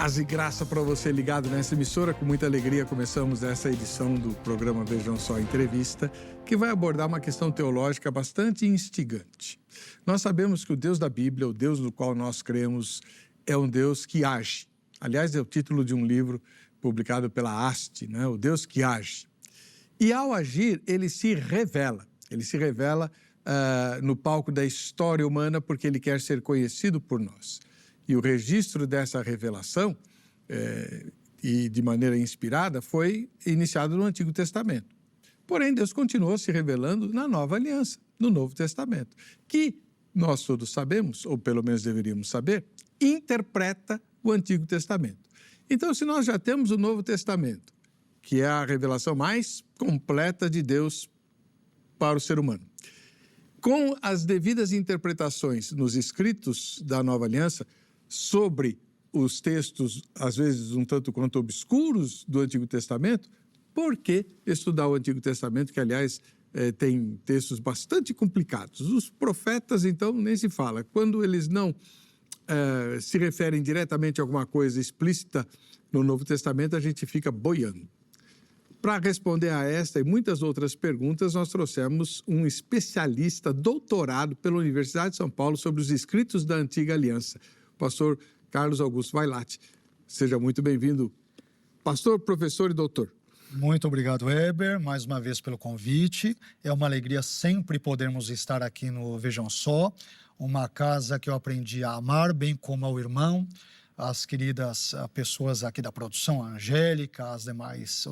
Paz e graça para você ligado nessa emissora. Com muita alegria começamos essa edição do programa Vejam Só Entrevista, que vai abordar uma questão teológica bastante instigante. Nós sabemos que o Deus da Bíblia, o Deus no qual nós cremos, é um Deus que age. Aliás, é o título de um livro publicado pela Haste, né? O Deus que age. E ao agir, ele se revela. Ele se revela no palco da história humana porque ele quer ser conhecido por nós. E o registro dessa revelação, e de maneira inspirada, foi iniciado no Antigo Testamento. Porém, Deus continuou se revelando na Nova Aliança, no Novo Testamento, que nós todos sabemos, ou pelo menos deveríamos saber, interpreta o Antigo Testamento. Então, se nós já temos o Novo Testamento, que é a revelação mais completa de Deus para o ser humano, com as devidas interpretações nos escritos da Nova Aliança, sobre os textos, às vezes um tanto quanto obscuros do Antigo Testamento, por que estudar o Antigo Testamento, que, aliás, tem textos bastante complicados? Os profetas, então, nem se fala. Quando eles não se referem diretamente a alguma coisa explícita no Novo Testamento, a gente fica boiando. Para responder a esta e muitas outras perguntas, nós trouxemos um especialista doutorado pela Universidade de São Paulo sobre os escritos da Antiga Aliança, pastor Carlos Augusto Vailate. Seja muito bem-vindo, pastor, professor e doutor. Muito obrigado, Weber, mais uma vez pelo convite. É uma alegria sempre podermos estar aqui no Vejam Só, uma casa que eu aprendi a amar, bem como ao irmão, as queridas pessoas aqui da produção, a Angélica,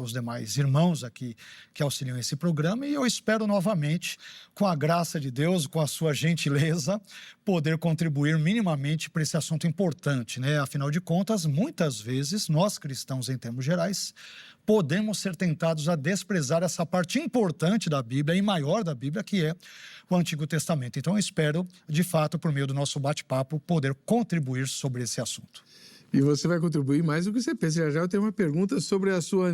os demais irmãos aqui que auxiliam esse programa, e eu espero novamente, com a graça de Deus, com a sua gentileza, poder contribuir minimamente para esse assunto importante, né? Afinal de contas, muitas vezes, nós cristãos em termos gerais, podemos ser tentados a desprezar essa parte importante da Bíblia e maior da Bíblia, que é o Antigo Testamento. Então, eu espero, de fato, por meio do nosso bate-papo, poder contribuir sobre esse assunto. E você vai contribuir mais do que você pensa. Já eu tenho uma pergunta sobre a sua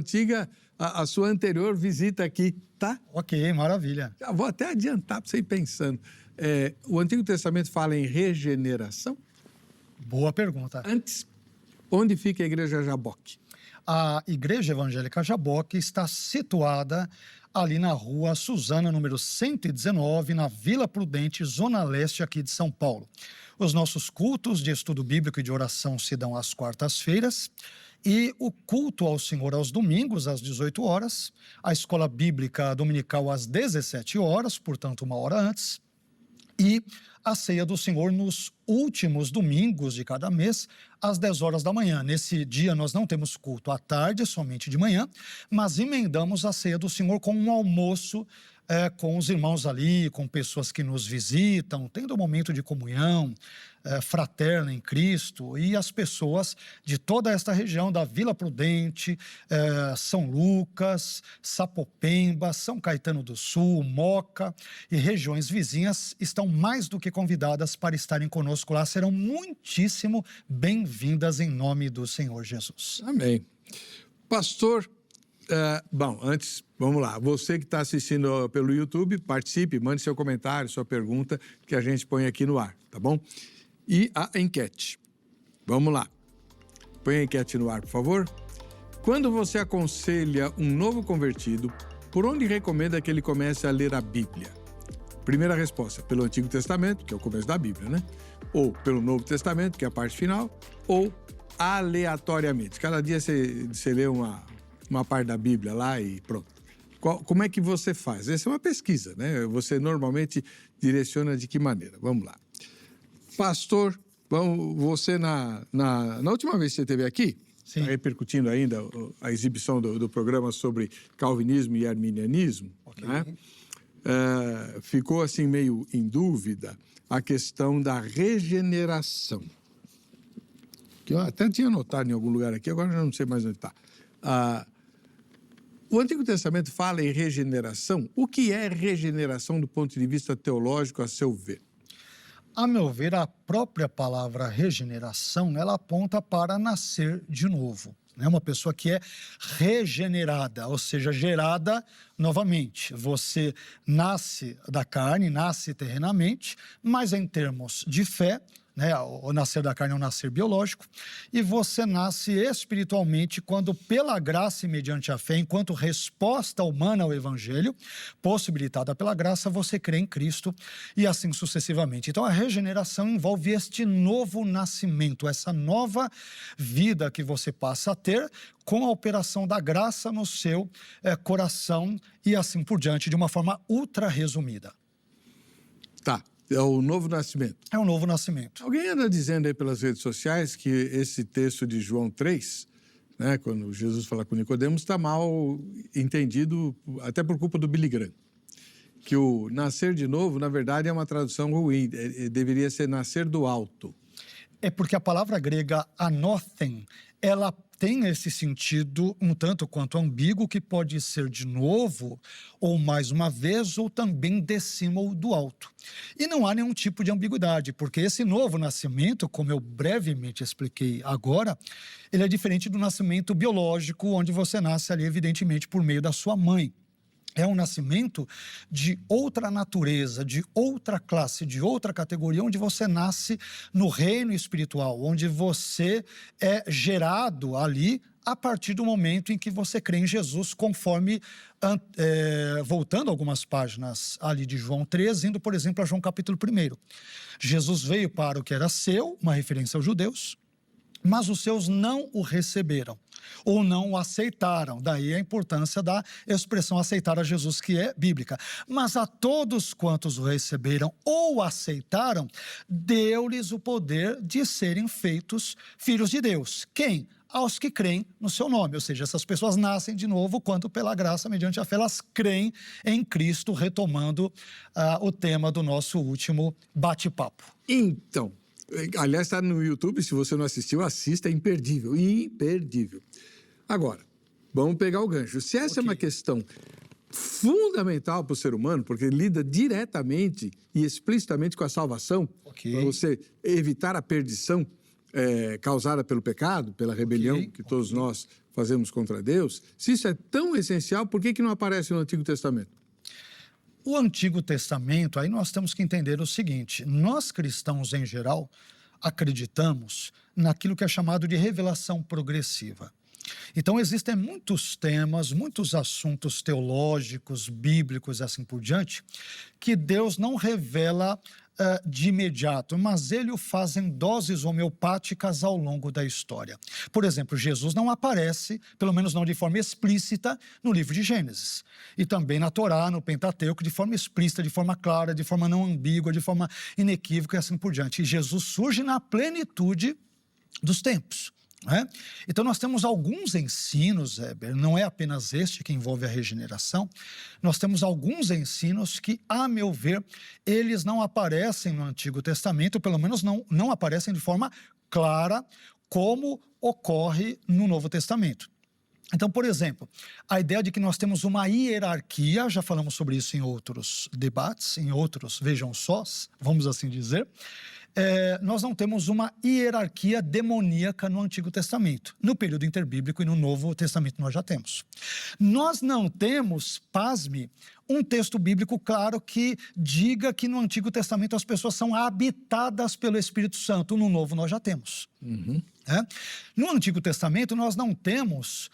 a sua anterior visita aqui, tá? Ok, maravilha. Já vou até adiantar para você ir pensando. O Antigo Testamento fala em regeneração? Boa pergunta. Antes, onde fica a Igreja Jaboque? A Igreja Evangélica Jaboque está situada ali na rua Suzana, número 119, na Vila Prudente, Zona Leste aqui de São Paulo. Os nossos cultos de estudo bíblico e de oração se dão às quartas-feiras e o culto ao Senhor aos domingos, às 18 horas, a escola bíblica dominical às 17 horas, portanto, uma hora antes, e a ceia do Senhor nos últimos domingos de cada mês, às 10 horas da manhã. Nesse dia nós não temos culto à tarde, somente de manhã, mas emendamos a ceia do Senhor com um almoço com os irmãos ali, com pessoas que nos visitam, tendo um momento de comunhão fraterna em Cristo, e as pessoas de toda esta região da Vila Prudente, São Lucas, Sapopemba, São Caetano do Sul, Moca e regiões vizinhas estão mais do que convidadas para estarem conosco lá. Serão muitíssimo bem-vindas em nome do Senhor Jesus. Amém. Pastor, bom, antes, vamos lá. Você que está assistindo pelo YouTube, participe, mande seu comentário, sua pergunta, que a gente põe aqui no ar, tá bom? E a enquete. Vamos lá. Põe a enquete no ar, por favor. Quando você aconselha um novo convertido, por onde recomenda que ele comece a ler a Bíblia? Primeira resposta, pelo Antigo Testamento, que é o começo da Bíblia, né? Ou pelo Novo Testamento, que é a parte final, ou aleatoriamente. Cada dia você lê uma parte da Bíblia lá e pronto. Como é que você faz? Essa é uma pesquisa, né? Você normalmente direciona de que maneira? Vamos lá. Pastor, você na última vez que você esteve aqui, tá repercutindo ainda a exibição do programa sobre calvinismo e arminianismo, okay, né? Ficou assim meio em dúvida a questão da regeneração. Que eu até tinha anotado em algum lugar aqui, agora já não sei mais onde está. O Antigo Testamento fala em regeneração. O que é regeneração do ponto de vista teológico, a seu ver? A meu ver, a própria palavra regeneração, ela aponta para nascer de novo. Né? Uma pessoa que é regenerada, ou seja, gerada novamente. Você nasce da carne, nasce terrenamente, mas em termos de fé, né? O nascer da carne é um nascer biológico, e você nasce espiritualmente quando, pela graça e mediante a fé, enquanto resposta humana ao evangelho, possibilitada pela graça, você crê em Cristo e assim sucessivamente. Então, a regeneração envolve este novo nascimento, essa nova vida que você passa a ter com a operação da graça no seu coração e assim por diante, de uma forma ultra resumida. Tá. É o novo nascimento. É um novo nascimento. Alguém anda dizendo aí pelas redes sociais que esse texto de João 3, né, quando Jesus fala com Nicodemos, está mal entendido, até por culpa do Billy Graham. Que o nascer de novo, na verdade, é uma tradução ruim. Deveria ser nascer do alto. É porque a palavra grega anothen, ela tem esse sentido um tanto quanto ambíguo, que pode ser de novo, ou mais uma vez, ou também de cima ou do alto. E não há nenhum tipo de ambiguidade, porque esse novo nascimento, como eu brevemente expliquei agora, ele é diferente do nascimento biológico, onde você nasce ali, evidentemente, por meio da sua mãe. É um nascimento de outra natureza, de outra classe, de outra categoria, onde você nasce no reino espiritual, onde você é gerado ali a partir do momento em que você crê em Jesus, conforme, voltando algumas páginas ali de João 3, indo, por exemplo, a João capítulo 1. Jesus veio para o que era seu, uma referência aos judeus, mas os seus não o receberam, ou não o aceitaram. Daí a importância da expressão aceitar a Jesus, que é bíblica. Mas a todos quantos o receberam ou aceitaram, deu-lhes o poder de serem feitos filhos de Deus. Quem? Aos que creem no seu nome. Ou seja, essas pessoas nascem de novo quando, pela graça, mediante a fé, elas creem em Cristo, retomando o tema do nosso último bate-papo. Então, aliás, está no YouTube, se você não assistiu, assista, é imperdível, imperdível. Agora, vamos pegar o gancho. Se essa é uma questão fundamental para o ser humano, porque lida diretamente e explicitamente com a salvação, para você evitar a perdição causada pelo pecado, pela rebelião que todos nós fazemos contra Deus, se isso é tão essencial, por que não aparece no Antigo Testamento? O Antigo Testamento, aí nós temos que entender o seguinte: nós cristãos em geral acreditamos naquilo que é chamado de revelação progressiva. Então existem muitos temas, muitos assuntos teológicos, bíblicos e assim por diante, que Deus não revela de imediato, mas ele o faz em doses homeopáticas ao longo da história. Por exemplo, Jesus não aparece, pelo menos não de forma explícita, no livro de Gênesis. E também na Torá, no Pentateuco, de forma explícita, de forma clara, de forma não ambígua, de forma inequívoca e assim por diante. E Jesus surge na plenitude dos tempos. Então nós temos alguns ensinos, não é apenas este que envolve a regeneração, nós temos alguns ensinos que, a meu ver, eles não aparecem no Antigo Testamento, pelo menos não aparecem de forma clara, como ocorre no Novo Testamento. Então, por exemplo, a ideia de que nós temos uma hierarquia, já falamos sobre isso em outros debates, em outros vejam sós, vamos assim dizer. Nós não temos uma hierarquia demoníaca no Antigo Testamento. No período interbíblico e no Novo Testamento nós já temos. Nós não temos, pasme, um texto bíblico claro que diga que no Antigo Testamento as pessoas são habitadas pelo Espírito Santo. No Novo nós já temos. No Antigo Testamento nós não temos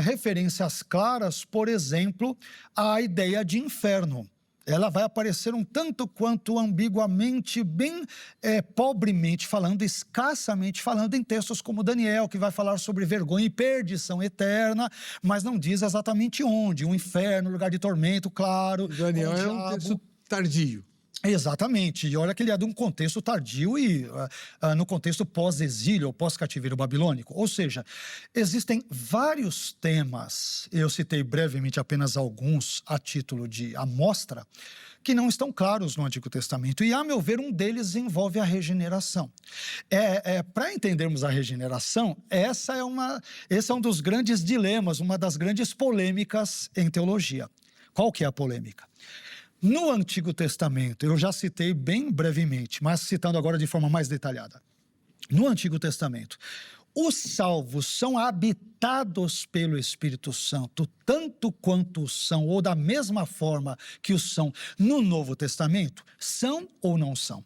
referências claras, por exemplo, à ideia de inferno. Ela vai aparecer um tanto quanto ambiguamente, bem pobremente falando, escassamente falando, em textos como Daniel, que vai falar sobre vergonha e perdição eterna, mas não diz exatamente onde. Um inferno, lugar de tormento, claro. Daniel é um texto tardio. Exatamente, e olha que ele é de um contexto tardio e no contexto pós-exílio ou pós-cativeiro babilônico. Ou seja, existem vários temas, eu citei brevemente apenas alguns a título de amostra, que não estão claros no Antigo Testamento. E, a meu ver, um deles envolve a regeneração. Para entendermos a regeneração, esse é um dos grandes dilemas, uma das grandes polêmicas em teologia. Qual que é a polêmica? No Antigo Testamento, eu já citei bem brevemente, mas citando agora de forma mais detalhada. No Antigo Testamento, os salvos são habitados pelo Espírito Santo, tanto quanto são, ou da mesma forma que os são no Novo Testamento? São ou não são?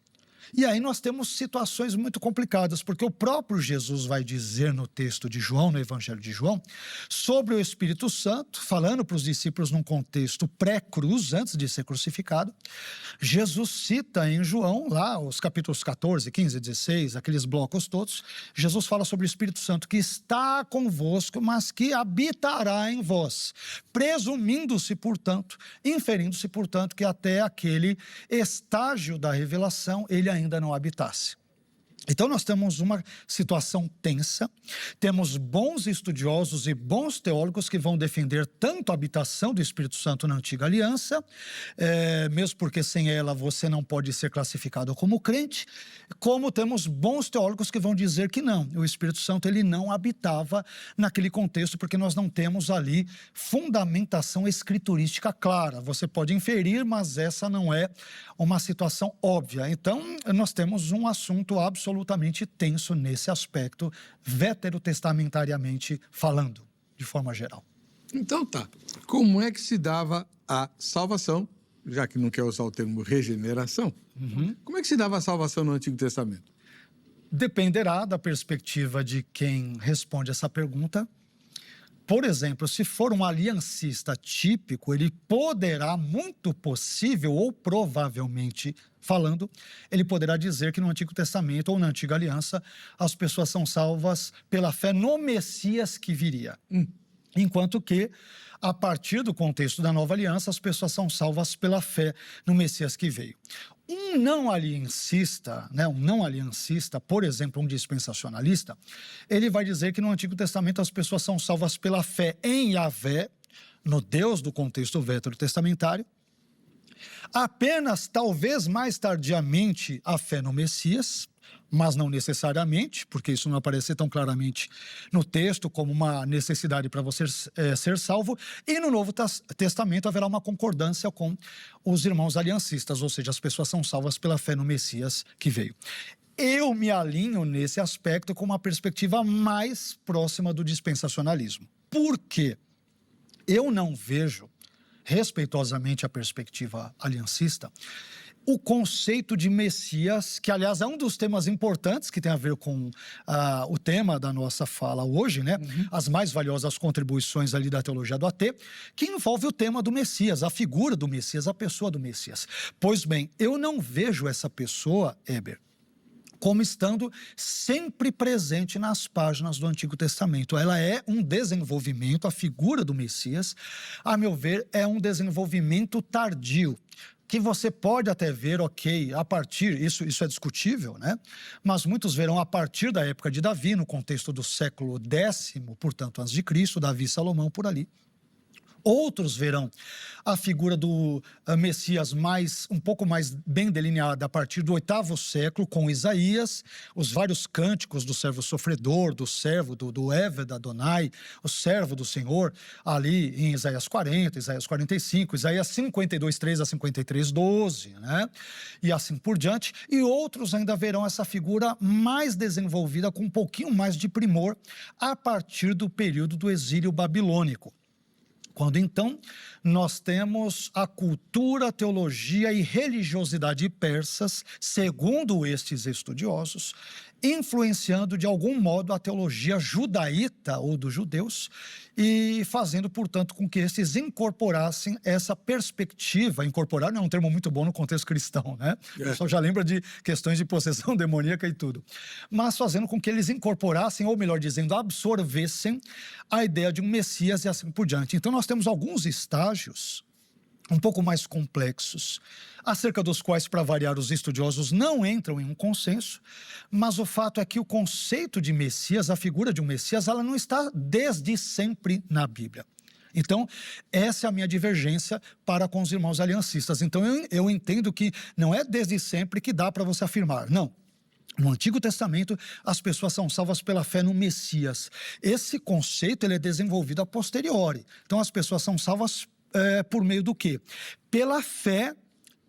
E aí nós temos situações muito complicadas, porque o próprio Jesus vai dizer no texto de João, no Evangelho de João, sobre o Espírito Santo, falando para os discípulos num contexto pré-cruz, antes de ser crucificado. Jesus cita em João, lá os capítulos 14, 15, 16, aqueles blocos todos, Jesus fala sobre o Espírito Santo que está convosco, mas que habitará em vós, presumindo-se, portanto, inferindo-se, portanto, que até aquele estágio da revelação ele ainda não habitasse. Então, nós temos uma situação tensa, temos bons estudiosos e bons teólogos que vão defender tanto a habitação do Espírito Santo na Antiga Aliança, mesmo porque sem ela você não pode ser classificado como crente, como temos bons teólogos que vão dizer que não, o Espírito Santo ele não habitava naquele contexto, porque nós não temos ali fundamentação escriturística clara. Você pode inferir, mas essa não é uma situação óbvia. Então, nós temos um assunto absolutamente tenso nesse aspecto, veterotestamentariamente falando, de forma geral. Então tá, como é que se dava a salvação, já que não quer usar o termo regeneração, como é que se dava a salvação no Antigo Testamento? Dependerá da perspectiva de quem responde essa pergunta. Por exemplo, se for um aliancista típico, ele poderá, muito possível ou provavelmente falando, ele poderá dizer que no Antigo Testamento ou na Antiga Aliança, as pessoas são salvas pela fé no Messias que viria. Enquanto que, a partir do contexto da Nova Aliança, as pessoas são salvas pela fé no Messias que veio. Um não aliancista, por exemplo, um dispensacionalista, ele vai dizer que no Antigo Testamento as pessoas são salvas pela fé em Yahvé, no Deus do contexto veterotestamentário, apenas, talvez mais tardiamente, a fé no Messias, mas não necessariamente, porque isso não aparece tão claramente no texto como uma necessidade para você ser salvo. E no Novo Testamento haverá uma concordância com os irmãos aliancistas, ou seja, as pessoas são salvas pela fé no Messias que veio. Eu me alinho nesse aspecto com uma perspectiva mais próxima do dispensacionalismo. Por quê? Eu não vejo, respeitosamente a perspectiva aliancista, o conceito de Messias, que, aliás, é um dos temas importantes que tem a ver com o tema da nossa fala hoje, né? As mais valiosas contribuições ali da teologia do AT, que envolve o tema do Messias, a figura do Messias, a pessoa do Messias. Pois bem, eu não vejo essa pessoa, Heber, como estando sempre presente nas páginas do Antigo Testamento. Ela é um desenvolvimento, a figura do Messias, a meu ver, é um desenvolvimento tardio, que você pode até ver, a partir, isso é discutível, né? Mas muitos verão a partir da época de Davi, no contexto do século X, portanto, antes de Cristo, Davi e Salomão por ali. Outros verão a figura do Messias um pouco mais bem delineada a partir do 8º século, com Isaías, os vários cânticos do servo sofredor, do servo, do Eved Adonai, o servo do Senhor, ali em Isaías 40, Isaías 45, Isaías 52, 3 a 53, 12, né? E assim por diante. E outros ainda verão essa figura mais desenvolvida, com um pouquinho mais de primor, a partir do período do exílio babilônico. Quando, então, nós temos a cultura, teologia e religiosidade persas, segundo estes estudiosos, influenciando de algum modo a teologia judaíta ou dos judeus e fazendo, portanto, com que estes incorporassem essa perspectiva. Incorporar não é um termo muito bom no contexto cristão, né? O pessoal já lembra de questões de possessão demoníaca e tudo. Mas fazendo com que eles incorporassem, ou melhor dizendo, absorvessem a ideia de um Messias e assim por diante. Então, nós temos alguns estágios um pouco mais complexos, acerca dos quais, para variar, os estudiosos não entram em um consenso, mas o fato é que o conceito de Messias, a figura de um Messias, ela não está desde sempre na Bíblia. Então, essa é a minha divergência para com os irmãos aliancistas. Então, eu entendo que não é desde sempre que dá para você afirmar, não. No Antigo Testamento, as pessoas são salvas pela fé no Messias. Esse conceito ele é desenvolvido a posteriori. Então, as pessoas são salvas por meio do quê? Pela fé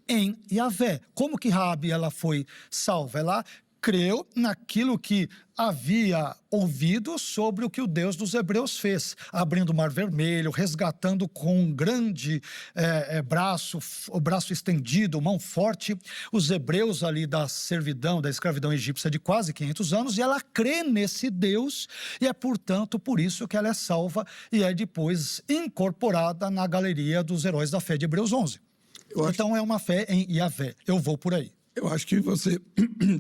em Yahvé. Como que Raabe ela foi salva? Ela creu naquilo que havia ouvido sobre o que o Deus dos Hebreus fez, abrindo o Mar Vermelho, resgatando com um grande o braço estendido, mão forte, os hebreus ali da servidão, da escravidão egípcia de quase 500 anos, e ela crê nesse Deus, e é, portanto, por isso que ela é salva e é depois incorporada na galeria dos heróis da fé de Hebreus 11. Então é uma fé em Yahvé. Eu vou por aí. Eu acho que você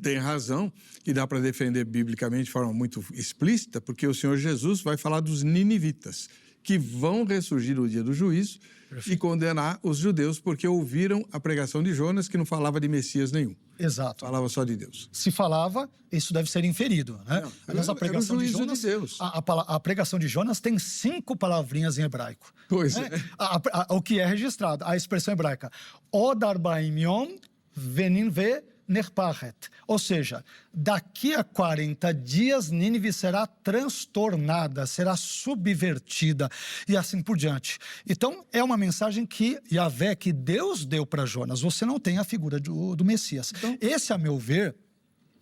tem razão e dá para defender biblicamente de forma muito explícita, porque o Senhor Jesus vai falar dos ninivitas, que vão ressurgir no dia do juízo e condenar os judeus porque ouviram a pregação de Jonas, que não falava de Messias nenhum. Exato. Falava só de Deus. Se falava, isso deve ser inferido, né? Não, Aliás, a pregação era o de juízo Jonas, de Deus. a pregação de Jonas tem 5 palavrinhas em hebraico. Pois né? é. O que é registrado, a expressão hebraica, Od arbaim yom venin ve nerpachet. Ou seja, daqui a 40 dias, Nínive será transtornada, será subvertida e assim por diante. Então, é uma mensagem que Yahvé, que Deus deu para Jonas. Você não tem a figura do Messias. Então, esse, a meu ver,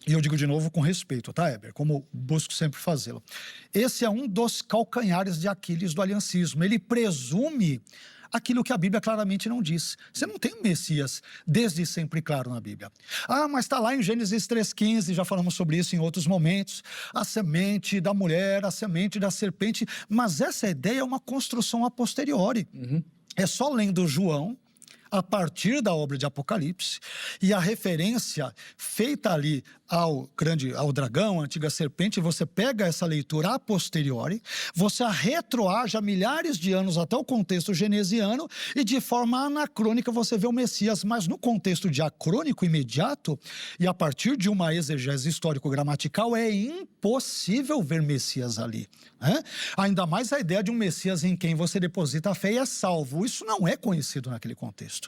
e eu digo de novo com respeito, tá, Heber? Como busco sempre fazê-lo. Esse é um dos calcanhares de Aquiles do aliancismo. Ele presume aquilo que a Bíblia claramente não diz. Você não tem um Messias desde sempre claro na Bíblia. Mas está lá em Gênesis 3,15, já falamos sobre isso em outros momentos, a semente da mulher, a semente da serpente, mas essa ideia é uma construção a posteriori. É só lendo João, a partir da obra de Apocalipse, e a referência feita ali ao dragão, a antiga serpente, você pega essa leitura a posteriori, você a retroage a milhares de anos até o contexto genesiano, e de forma anacrônica você vê o Messias, mas no contexto diacrônico imediato, e a partir de uma exegese histórico-gramatical, é impossível ver Messias ali. Né? Ainda mais a ideia de um Messias em quem você deposita a fé e é salvo. Isso não é conhecido naquele contexto.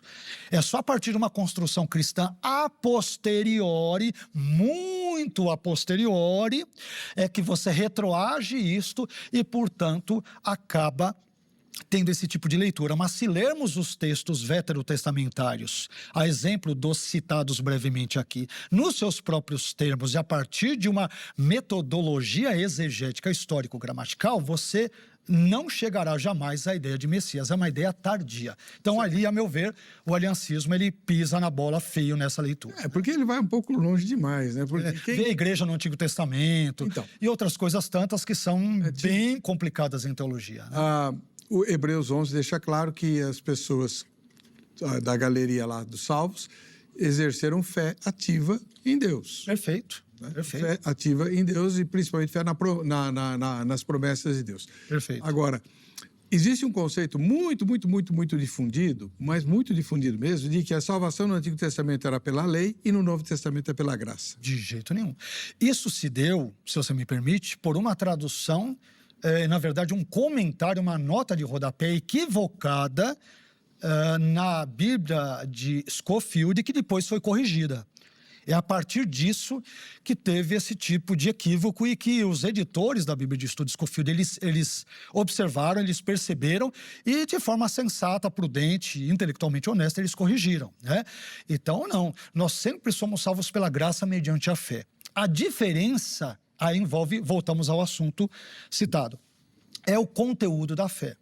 É só a partir de uma construção cristã a posteriori, muito a posteriori, é que você retroage isto e, portanto, acaba tendo esse tipo de leitura. Mas se lermos os textos veterotestamentários, a exemplo dos citados brevemente aqui, nos seus próprios termos e a partir de uma metodologia exegética histórico-gramatical, você não chegará jamais à ideia de Messias, é uma ideia tardia. Então, ali, a meu ver, o aliancismo, ele pisa na bola feio nessa leitura. Porque ele vai um pouco longe demais, né? Porque Vê a igreja no Antigo Testamento e outras coisas tantas que são bem complicadas em teologia. Né? O Hebreus 11 deixa claro que as pessoas da galeria lá dos salvos exerceram fé ativa em Deus. Perfeito. Fé ativa em Deus e principalmente fé nas promessas de Deus. Perfeito. Agora, existe um conceito muito difundido, mas muito difundido mesmo, de que a salvação no Antigo Testamento era pela lei e no Novo Testamento é pela graça. De jeito nenhum. Isso se deu, se você me permite, por uma tradução, na verdade, um comentário, uma nota de rodapé equivocada na Bíblia de Scofield, que depois foi corrigida. É a partir disso que teve esse tipo de equívoco e que os editores da Bíblia de Estudo Scofield, eles observaram, eles perceberam e de forma sensata, prudente, intelectualmente honesta, eles corrigiram. Né? Então, não, nós sempre somos salvos pela graça mediante a fé. A diferença aí envolve, voltamos ao assunto citado, é o conteúdo da fé.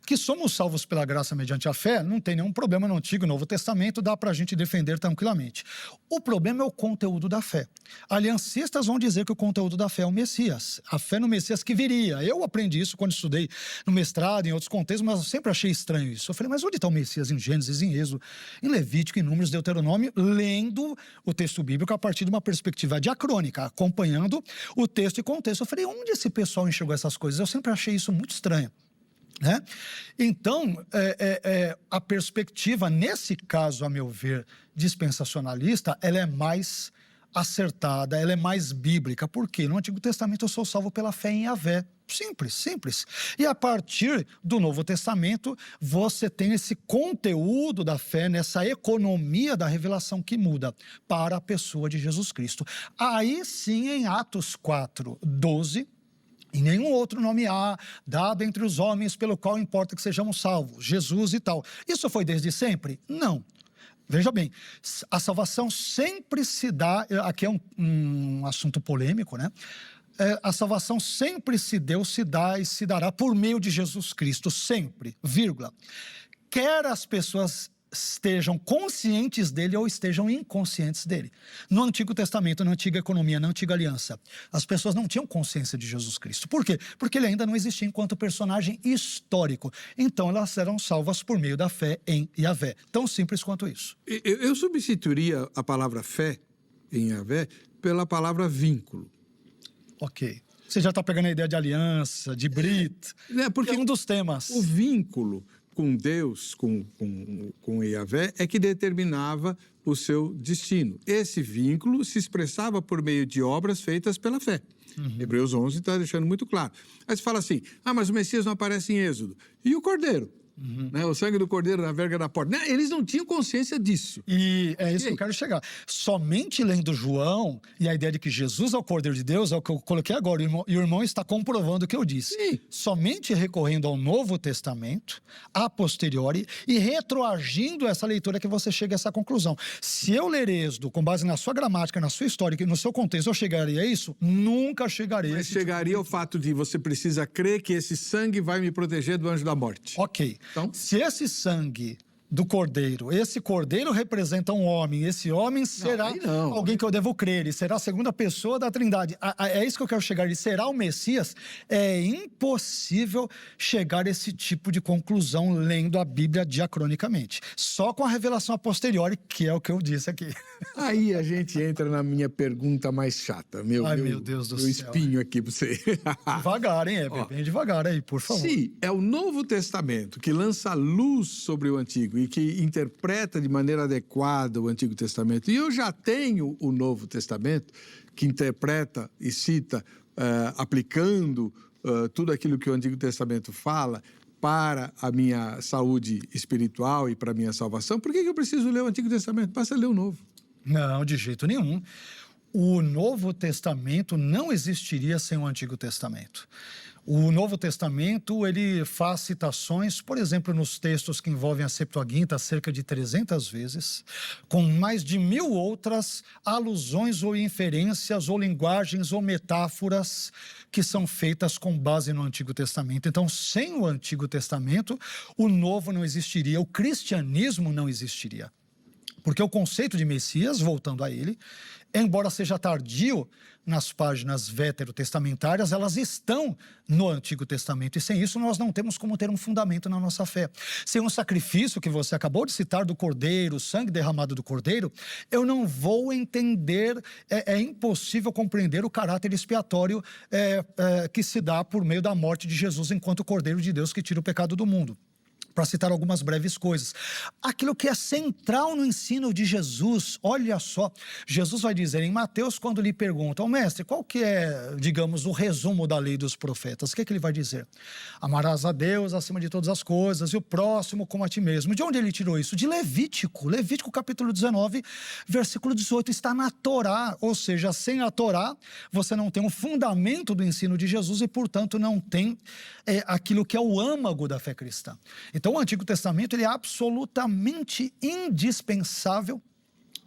Que somos salvos pela graça mediante a fé, não tem nenhum problema no Antigo e Novo Testamento, dá para a gente defender tranquilamente. O problema é o conteúdo da fé. Aliancistas vão dizer que o conteúdo da fé é o Messias, a fé no Messias que viria. Eu aprendi isso quando estudei no mestrado, em outros contextos, mas eu sempre achei estranho isso. Eu falei, mas onde está o Messias? Em Gênesis, em Êxodo, em Levítico, em Números, Deuteronômio, lendo o texto bíblico a partir de uma perspectiva diacrônica, acompanhando o texto e contexto. Eu falei, onde esse pessoal enxergou essas coisas? Eu sempre achei isso muito estranho. Né? Então, a perspectiva, nesse caso, a meu ver, dispensacionalista, ela é mais acertada, ela é mais bíblica. Por quê? No Antigo Testamento eu sou salvo pela fé em Yahvé. Simples, simples. E a partir do Novo Testamento, você tem esse conteúdo da fé, nessa economia da revelação que muda para a pessoa de Jesus Cristo. Aí sim, em Atos 4:12, e nenhum outro nome há, dado entre os homens, pelo qual importa que sejamos salvos, Jesus e tal. Isso foi desde sempre? Não. Veja bem, a salvação sempre se dá, aqui é um assunto polêmico, né? A salvação sempre se deu, se dá e se dará por meio de Jesus Cristo, sempre, vírgula. Quer as pessoas estejam conscientes dele ou estejam inconscientes dele. No Antigo Testamento, na Antiga Economia, na Antiga Aliança, as pessoas não tinham consciência de Jesus Cristo. Por quê? Porque ele ainda não existia enquanto personagem histórico. Então, elas eram salvas por meio da fé em Yahvé. Tão simples quanto isso. Eu substituiria a palavra fé em Yahvé pela palavra vínculo. Ok. Você já está pegando a ideia de aliança, de Brit, porque é um dos temas. O vínculo com Deus, com Yahvé, é que determinava o seu destino. Esse vínculo se expressava por meio de obras feitas pela fé. Hebreus 11 está deixando muito claro. Aí você fala assim, mas o Messias não aparece em Êxodo. E o Cordeiro? Né? O sangue do Cordeiro na verga da porta. Né? Eles não tinham consciência disso. E é isso que eu quero chegar. Somente lendo João e a ideia de que Jesus é o Cordeiro de Deus, é o que eu coloquei agora, e o irmão está comprovando o que eu disse. Sim. Somente recorrendo ao Novo Testamento, a posteriori, e retroagindo essa leitura que você chega a essa conclusão. Se eu ler Êxodo com base na sua gramática, na sua história, no seu contexto, eu chegaria a isso? Nunca chegaria. Mas chegaria ao fato de você precisa crer que esse sangue vai me proteger do anjo da morte. Ok. Então, se esse sangue do Cordeiro, esse Cordeiro representa um homem, esse homem será alguém que eu devo crer, ele será a segunda pessoa da Trindade. É isso que eu quero chegar, ele será o Messias. É impossível chegar a esse tipo de conclusão lendo a Bíblia diacronicamente. Só com a revelação a posteriori, que é o que eu disse aqui. Aí a gente entra na minha pergunta mais chata. Meu Deus do céu. Espinho aqui pra você. Devagar, hein? Bem devagar aí, por favor. Se é o Novo Testamento que lança luz sobre o Antigo e que interpreta de maneira adequada o Antigo Testamento, e eu já tenho o Novo Testamento, que interpreta e cita, aplicando tudo aquilo que o Antigo Testamento fala para a minha saúde espiritual e para a minha salvação, por que eu preciso ler o Antigo Testamento? Basta ler o Novo. Não, de jeito nenhum. O Novo Testamento não existiria sem o Antigo Testamento. O Novo Testamento, ele faz citações, por exemplo, nos textos que envolvem a Septuaginta, cerca de 300 vezes, com mais de 1000 outras alusões ou inferências ou linguagens ou metáforas que são feitas com base no Antigo Testamento. Então, sem o Antigo Testamento, o Novo não existiria, o cristianismo não existiria. Porque o conceito de Messias, voltando a ele, embora seja tardio nas páginas veterotestamentárias, elas estão no Antigo Testamento. E sem isso, nós não temos como ter um fundamento na nossa fé. Sem um sacrifício que você acabou de citar do Cordeiro, o sangue derramado do Cordeiro, eu não vou entender, é impossível compreender o caráter expiatório que se dá por meio da morte de Jesus enquanto Cordeiro de Deus que tira o pecado do mundo. Para citar algumas breves coisas. Aquilo que é central no ensino de Jesus, olha só, Jesus vai dizer em Mateus, quando lhe perguntam, mestre, qual que é, digamos, o resumo da lei dos profetas? O que ele vai dizer? Amarás a Deus acima de todas as coisas e o próximo como a ti mesmo. De onde ele tirou isso? De Levítico. Levítico capítulo 19, versículo 18, está na Torá, ou seja, sem a Torá, você não tem um fundamento do ensino de Jesus e, portanto, não tem aquilo que é o âmago da fé cristã. Então, o Antigo Testamento ele é absolutamente indispensável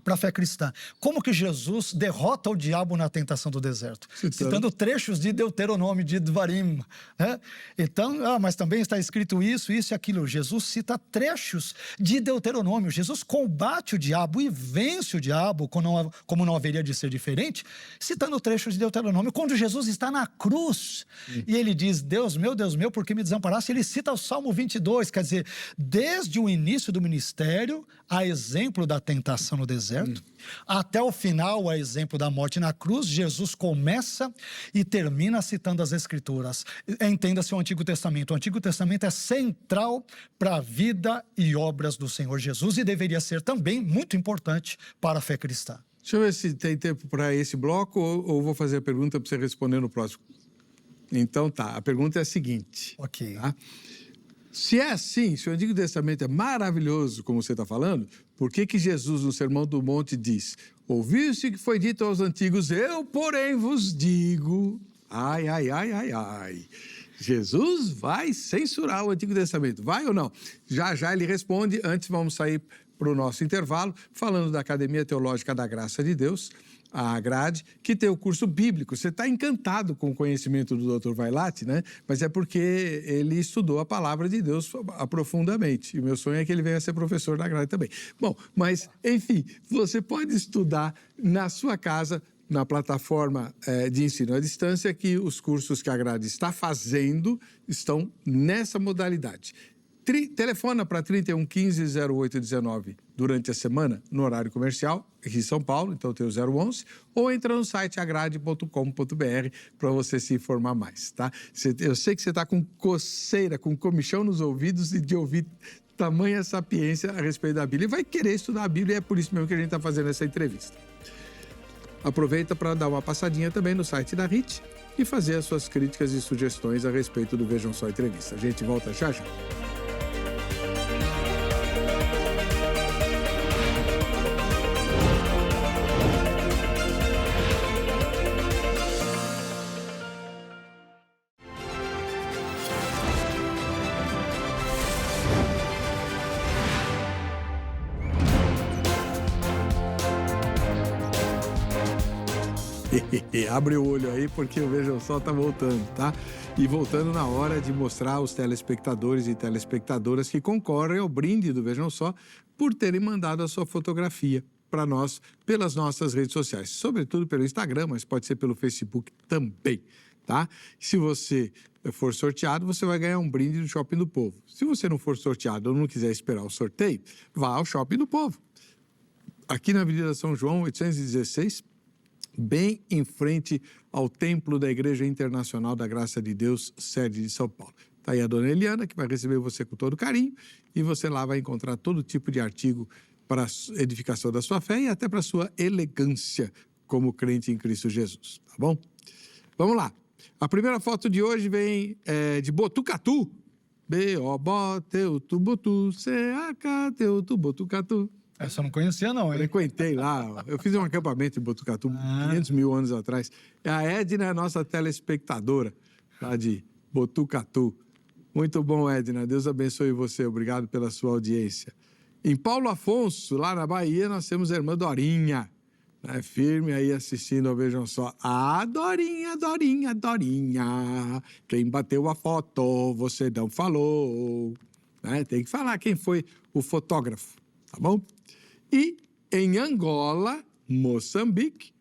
para a fé cristã. Como que Jesus derrota o diabo na tentação do deserto? Citando trechos de Deuteronômio, de Dvarim. Né? Então, mas também está escrito isso e aquilo. Jesus cita trechos de Deuteronômio. Jesus combate o diabo e vence o diabo, como não haveria de ser diferente, citando trechos de Deuteronômio. Quando Jesus está na cruz e ele diz, Deus meu, por que me desamparaste? Ele cita o Salmo 22, quer dizer, desde o início do ministério, a exemplo da tentação no deserto, até o final, a exemplo da morte na cruz, Jesus começa e termina citando as Escrituras. Entenda-se o Antigo Testamento. O Antigo Testamento é central para a vida e obras do Senhor Jesus e deveria ser também muito importante para a fé cristã. Deixa eu ver se tem tempo para esse bloco ou vou fazer a pergunta para você responder no próximo. Então tá, a pergunta é a seguinte. Ok. Tá? Se é assim, se o Antigo Testamento é maravilhoso, como você está falando, por que Jesus, no Sermão do Monte, diz, ouviu-se que foi dito aos antigos, eu, porém, vos digo, ai. Jesus vai censurar o Antigo Testamento, vai ou não? Já já ele responde. Antes vamos sair para o nosso intervalo, falando da Academia Teológica da Graça de Deus, a Grade, que tem o curso bíblico. Você está encantado com o conhecimento do Dr. Vailate, né? Mas é porque ele estudou a palavra de Deus profundamente. E o meu sonho é que ele venha a ser professor da Grade também. Bom, mas, enfim, você pode estudar na sua casa, na plataforma de ensino à distância, que os cursos que a Grade está fazendo estão nessa modalidade. Telefona para 3115-0819 durante a semana, no horário comercial, aqui em São Paulo, então tem o 011, ou entra no site agrade.com.br para você se informar mais, tá? Eu sei que você está com coceira, com comichão nos ouvidos e de ouvir tamanha sapiência a respeito da Bíblia. E vai querer estudar a Bíblia, e é por isso mesmo que a gente está fazendo essa entrevista. Aproveita para dar uma passadinha também no site da RIT e fazer as suas críticas e sugestões a respeito do Vejam Só Entrevista. A gente volta já já. Abre o olho aí, porque o Vejam Só tá voltando, tá? E voltando na hora de mostrar aos telespectadores e telespectadoras que concorrem ao brinde do Vejam Só por terem mandado a sua fotografia para nós pelas nossas redes sociais, sobretudo pelo Instagram, mas pode ser pelo Facebook também, tá? Se você for sorteado, você vai ganhar um brinde do Shopping do Povo. Se você não for sorteado ou não quiser esperar o sorteio, vá ao Shopping do Povo. Aqui na Avenida São João, 816, bem em frente ao Templo da Igreja Internacional da Graça de Deus, sede de São Paulo. Está aí a dona Eliana, que vai receber você com todo carinho, e você lá vai encontrar todo tipo de artigo para a edificação da sua fé e até para a sua elegância como crente em Cristo Jesus, tá bom? Vamos lá. A primeira foto de hoje vem de Botucatu. B-O-B-O-T-U-Tu-Botu, C-A-K-T-U-Tu-Botucatu. Essa eu não conhecia, não, hein? Frequentei lá. Eu fiz um acampamento em Botucatu 500 mil anos atrás. A Edna é nossa telespectadora lá de Botucatu. Muito bom, Edna. Deus abençoe você. Obrigado pela sua audiência. Em Paulo Afonso, lá na Bahia, nós temos a irmã Dorinha, né? Firme aí assistindo ao Vejam Só. Ah, Dorinha, Dorinha, Dorinha. Quem bateu a foto, você não falou. Né? Tem que falar quem foi o fotógrafo, tá bom? E em Angola, Moçambique,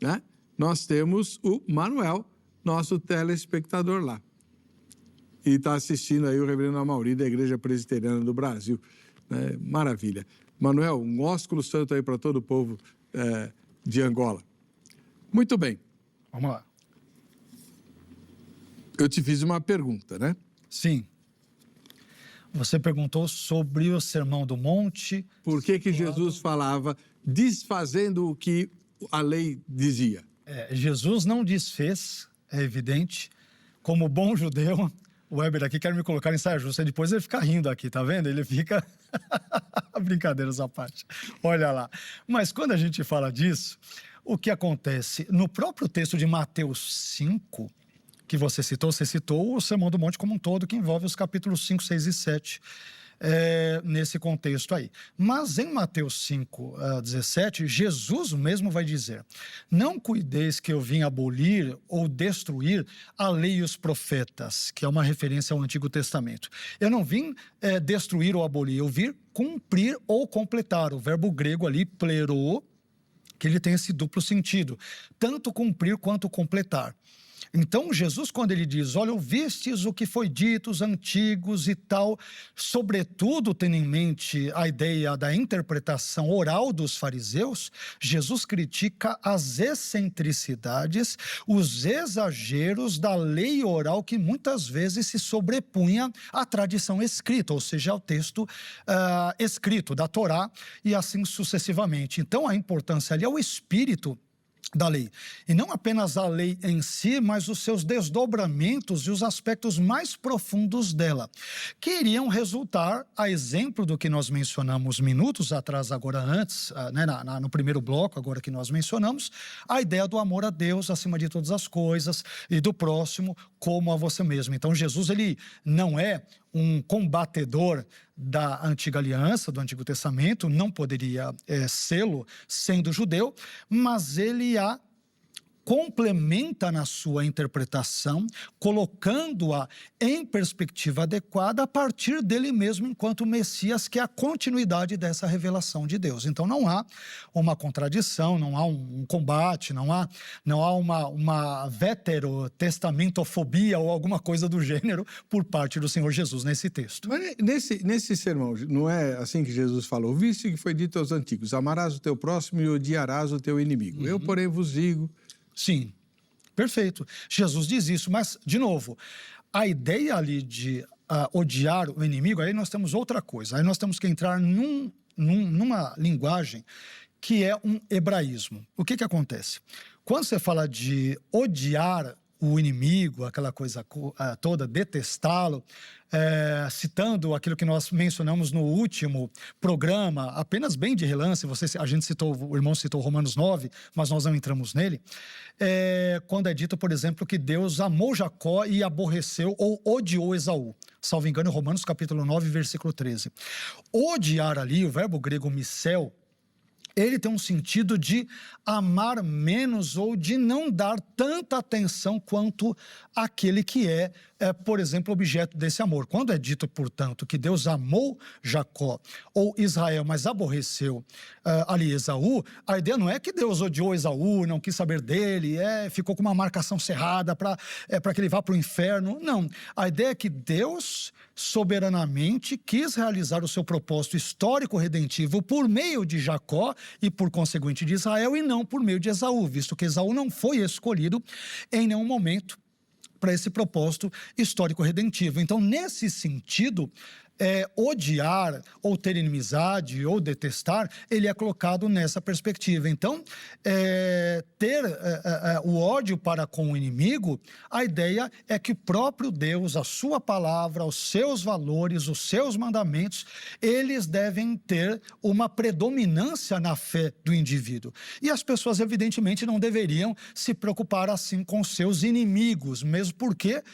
né, nós temos o Manuel, nosso telespectador lá. E está assistindo aí o reverendo Amauri, da Igreja Presbiteriana do Brasil. Né? Maravilha. Manuel, um ósculo santo aí para todo o povo de Angola. Muito bem. Vamos lá. Eu te fiz uma pergunta, né? Sim. Você perguntou sobre o Sermão do Monte. Por que Jesus falava desfazendo o que a lei dizia? Jesus não desfez, é evidente. Como bom judeu, o Weber aqui quer me colocar em saia justa. Depois ele fica rindo aqui, tá vendo? Ele fica... Brincadeiras à parte. Olha lá. Mas quando a gente fala disso, o que acontece? No próprio texto de Mateus 5... que você citou o Sermão do Monte como um todo, que envolve os capítulos 5, 6 e 7, nesse contexto aí. Mas em Mateus 5, 17, Jesus mesmo vai dizer: não cuideis que eu vim abolir ou destruir a lei e os profetas, que é uma referência ao Antigo Testamento. Eu não vim destruir ou abolir, eu vim cumprir ou completar. O verbo grego ali, plero, que ele tem esse duplo sentido, tanto cumprir quanto completar. Então, Jesus, quando ele diz, olha, ouvistes o que foi dito, os antigos e tal, sobretudo tendo em mente a ideia da interpretação oral dos fariseus, Jesus critica as excentricidades, os exageros da lei oral que muitas vezes se sobrepunha à tradição escrita, ou seja, ao texto escrito da Torá e assim sucessivamente. Então, a importância ali é o espírito da lei. E não apenas a lei em si, mas os seus desdobramentos e os aspectos mais profundos dela, que iriam resultar, a exemplo do que nós mencionamos minutos atrás, agora antes, né, no primeiro bloco, agora que nós mencionamos, a ideia do amor a Deus acima de todas as coisas e do próximo como a você mesmo. Então, Jesus, ele não é um combatedor da antiga aliança, do Antigo Testamento, não poderia sê-lo sendo judeu, mas ele a complementa na sua interpretação, colocando-a em perspectiva adequada a partir dele mesmo enquanto Messias, que é a continuidade dessa revelação de Deus. Então não há uma contradição, não há um combate, não há uma veterotestamentofobia ou alguma coisa do gênero por parte do Senhor Jesus nesse texto. Mas nesse sermão, não é assim que Jesus falou? Viste que foi dito aos antigos: amarás o teu próximo e odiarás o teu inimigo. Eu, porém, vos digo... Sim, perfeito. Jesus diz isso, mas, de novo, a ideia ali de odiar o inimigo, aí nós temos outra coisa. Aí nós temos que entrar numa linguagem que é um hebraísmo. O que acontece? Quando você fala de odiar o inimigo, aquela coisa toda, detestá-lo, citando aquilo que nós mencionamos no último programa, apenas bem de relance, a gente citou, o irmão citou Romanos 9, mas nós não entramos nele, quando é dito, por exemplo, que Deus amou Jacó e aborreceu ou odiou Esaú. Salvo engano, Romanos capítulo 9, versículo 13. Odiar ali, o verbo grego misel, ele tem um sentido de amar menos ou de não dar tanta atenção quanto aquele que por exemplo, objeto desse amor. Quando é dito, portanto, que Deus amou Jacó ou Israel, mas aborreceu ali Esaú, a ideia não é que Deus odiou Esaú, não quis saber dele, ficou com uma marcação cerrada para que ele vá para o inferno. Não, a ideia é que Deus soberanamente quis realizar o seu propósito histórico redentivo por meio de Jacó e por conseguinte de Israel, e não por meio de Esaú, visto que Esaú não foi escolhido em nenhum momento para esse propósito histórico redentivo. Então, nesse sentido, odiar ou ter inimizade ou detestar, ele é colocado nessa perspectiva. Então, ter o ódio para com o inimigo, a ideia é que o próprio Deus, a sua palavra, os seus valores, os seus mandamentos, eles devem ter uma predominância na fé do indivíduo. E as pessoas, evidentemente, não deveriam se preocupar assim com seus inimigos, mesmo porque,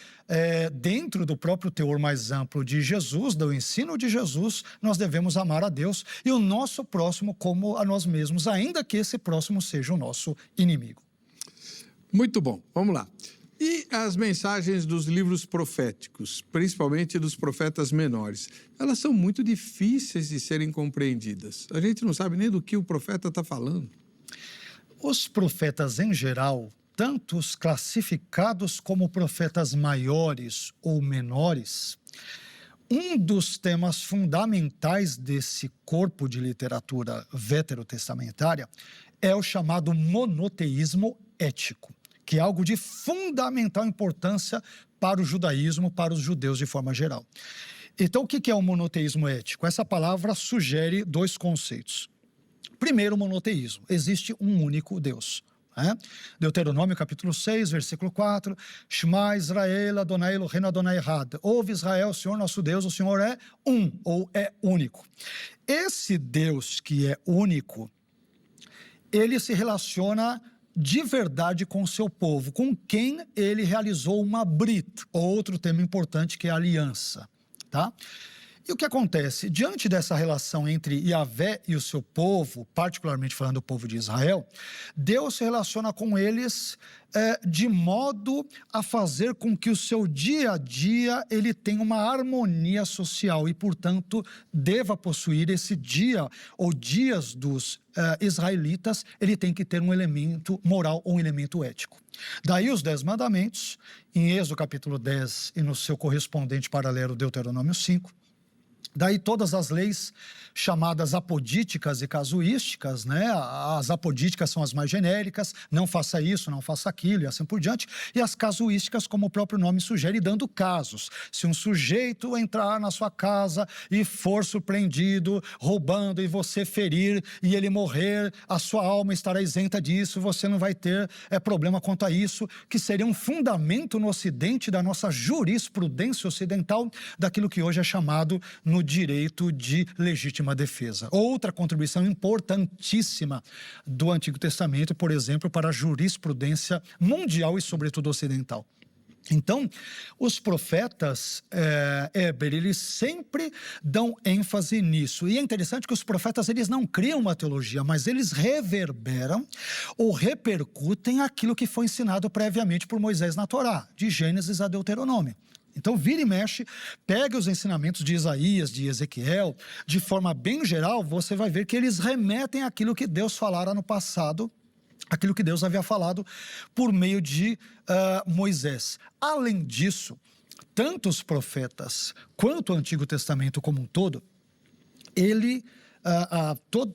dentro do próprio teor mais amplo de Jesus, do ensino de Jesus, nós devemos amar a Deus e o nosso próximo como a nós mesmos, ainda que esse próximo seja o nosso inimigo. Muito bom, vamos lá. E as mensagens dos livros proféticos, principalmente dos profetas menores, elas são muito difíceis de serem compreendidas. A gente não sabe nem do que o profeta está falando. Os profetas, em geral, tanto os classificados como profetas maiores ou menores, um dos temas fundamentais desse corpo de literatura veterotestamentária é o chamado monoteísmo ético, que é algo de fundamental importância para o judaísmo, para os judeus de forma geral. Então, o que é o monoteísmo ético? Essa palavra sugere dois conceitos. Primeiro, o monoteísmo. Existe um único Deus. Deuteronômio capítulo 6, versículo 4, Shema Israel, Adonai Eloheinu, Adonai Echad. Ouve Israel, o Senhor nosso Deus, o Senhor é um, ou é único. Esse Deus que é único, ele se relaciona de verdade com o seu povo, com quem ele realizou uma brit, outro tema importante que é a aliança, tá? E o que acontece? Diante dessa relação entre Yahvé e o seu povo, particularmente falando do povo de Israel, Deus se relaciona com eles de modo a fazer com que o seu dia a dia ele tenha uma harmonia social e, portanto, deva possuir esse dia ou dias dos israelitas, ele tem que ter um elemento moral ou um elemento ético. Daí os 10 mandamentos, em Êxodo capítulo 10 e no seu correspondente paralelo Deuteronômio 5, Daí todas as leis chamadas apodíticas e casuísticas, né? As apodíticas são as mais genéricas, não faça isso, não faça aquilo e assim por diante. E as casuísticas, como o próprio nome sugere, dando casos. Se um sujeito entrar na sua casa e for surpreendido roubando e você ferir e ele morrer, a sua alma estará isenta disso, você não vai ter problema quanto a isso, que seria um fundamento no Ocidente da nossa jurisprudência ocidental, daquilo que hoje é chamado no direito de legítima defesa. Outra contribuição importantíssima do Antigo Testamento, por exemplo, para a jurisprudência mundial e, sobretudo, ocidental. Então, os profetas, eles sempre dão ênfase nisso. E é interessante que os profetas, eles não criam uma teologia, mas eles reverberam ou repercutem aquilo que foi ensinado previamente por Moisés na Torá, de Gênesis a Deuteronômio. Então, vira e mexe, pega os ensinamentos de Isaías, de Ezequiel, de forma bem geral, você vai ver que eles remetem àquilo que Deus falara no passado, aquilo que Deus havia falado por meio de Moisés. Além disso, tanto os profetas quanto o Antigo Testamento como um todo,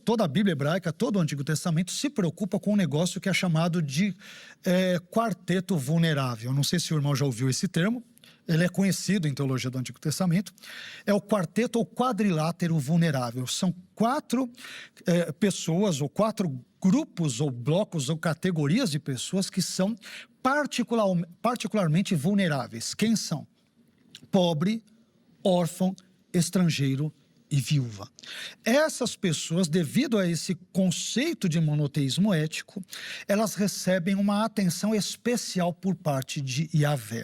toda a Bíblia hebraica, todo o Antigo Testamento se preocupa com um negócio que é chamado de quarteto vulnerável. Não sei se o irmão já ouviu esse termo. Ele é conhecido em teologia do Antigo Testamento, é o quarteto ou quadrilátero vulnerável. São 4 pessoas, ou 4 grupos, ou blocos, ou categorias de pessoas que são particularmente vulneráveis. Quem são? Pobre, órfão, estrangeiro e viúva. Essas pessoas, devido a esse conceito de monoteísmo ético, elas recebem uma atenção especial por parte de Yahvé.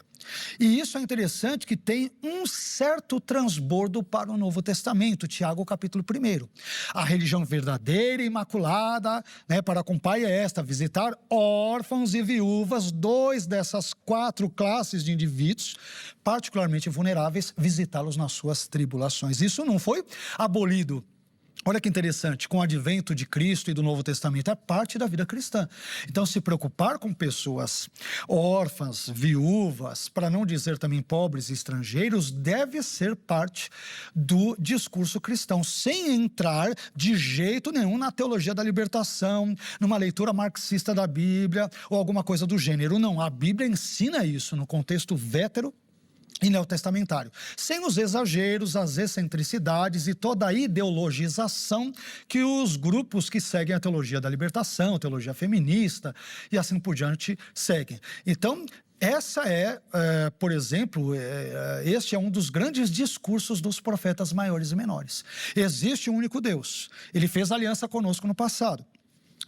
E isso é interessante, que tem um certo transbordo para o Novo Testamento, Tiago capítulo 1. A religião verdadeira e imaculada, né, para com pai é esta: visitar órfãos e viúvas, 2 dessas 4 classes de indivíduos, particularmente vulneráveis, visitá-los nas suas tribulações. Isso não foi abolido. Olha que interessante, com o advento de Cristo e do Novo Testamento, é parte da vida cristã. Então, se preocupar com pessoas órfãs, viúvas, para não dizer também pobres e estrangeiros, deve ser parte do discurso cristão, sem entrar de jeito nenhum na teologia da libertação, numa leitura marxista da Bíblia ou alguma coisa do gênero. Não, a Bíblia ensina isso no contexto vétero e neotestamentário, sem os exageros, as excentricidades e toda a ideologização que os grupos que seguem a teologia da libertação, a teologia feminista e assim por diante seguem. Então, essa por exemplo, este é um dos grandes discursos dos profetas maiores e menores. Existe um único Deus, ele fez aliança conosco no passado.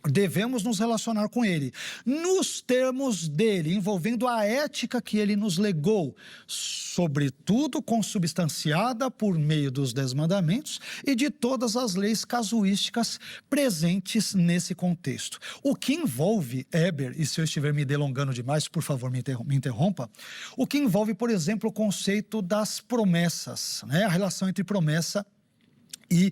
Devemos nos relacionar com ele, nos termos dele, envolvendo a ética que ele nos legou, sobretudo consubstanciada por meio dos 10 mandamentos e de todas as leis casuísticas presentes nesse contexto. O que envolve, Heber, e se eu estiver me delongando demais, por favor, me interrompa, o que envolve, por exemplo, o conceito das promessas, né? A relação entre promessa e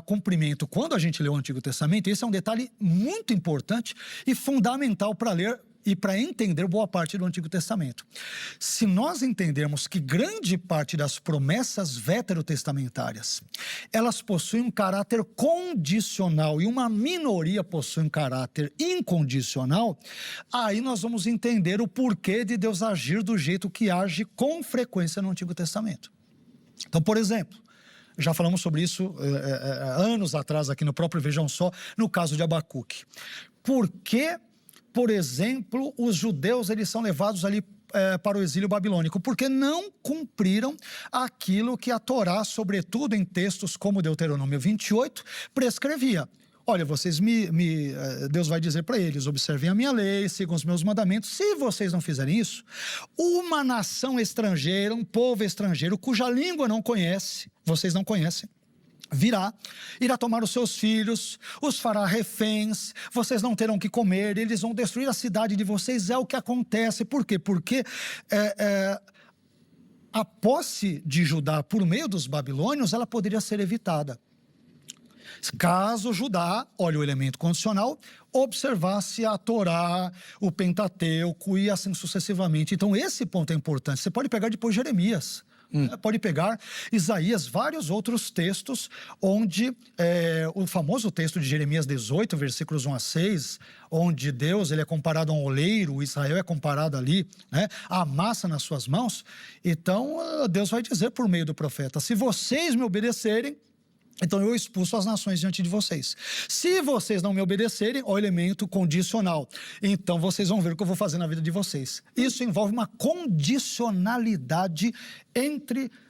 cumprimento. Quando a gente lê o Antigo Testamento, esse é um detalhe muito importante e fundamental para ler e para entender boa parte do Antigo Testamento. Se nós entendermos que grande parte das promessas veterotestamentárias, elas possuem um caráter condicional e uma minoria possui um caráter incondicional, aí nós vamos entender o porquê de Deus agir do jeito que age com frequência no Antigo Testamento. Então, por exemplo, já falamos sobre isso anos atrás aqui no próprio Vejam Só, no caso de Abacuque. Por que, por exemplo, os judeus eles são levados ali para o exílio babilônico? Porque não cumpriram aquilo que a Torá, sobretudo em textos como Deuteronômio 28, prescrevia. Olha, Deus vai dizer para eles: observem a minha lei, sigam os meus mandamentos. Se vocês não fizerem isso, uma nação estrangeira, um povo estrangeiro, cuja língua não conhece, vocês não conhecem, irá tomar os seus filhos, os fará reféns, vocês não terão que comer, eles vão destruir a cidade de vocês. É o que acontece. Por quê? Porque a posse de Judá por meio dos babilônios, ela poderia ser evitada. Caso Judá, olha o elemento condicional, observasse a Torá, o Pentateuco e assim sucessivamente. Então esse ponto é importante. Você pode pegar depois Jeremias, Pode pegar Isaías, vários outros textos, onde o famoso texto de Jeremias 18, versículos 1 a 6, onde Deus ele é comparado a um oleiro, Israel é comparado ali, né, a massa nas suas mãos. Então, Deus vai dizer por meio do profeta: se vocês me obedecerem, então eu expulso as nações diante de vocês. Se vocês não me obedecerem, o elemento condicional, então vocês vão ver o que eu vou fazer na vida de vocês. Isso envolve uma condicionalidade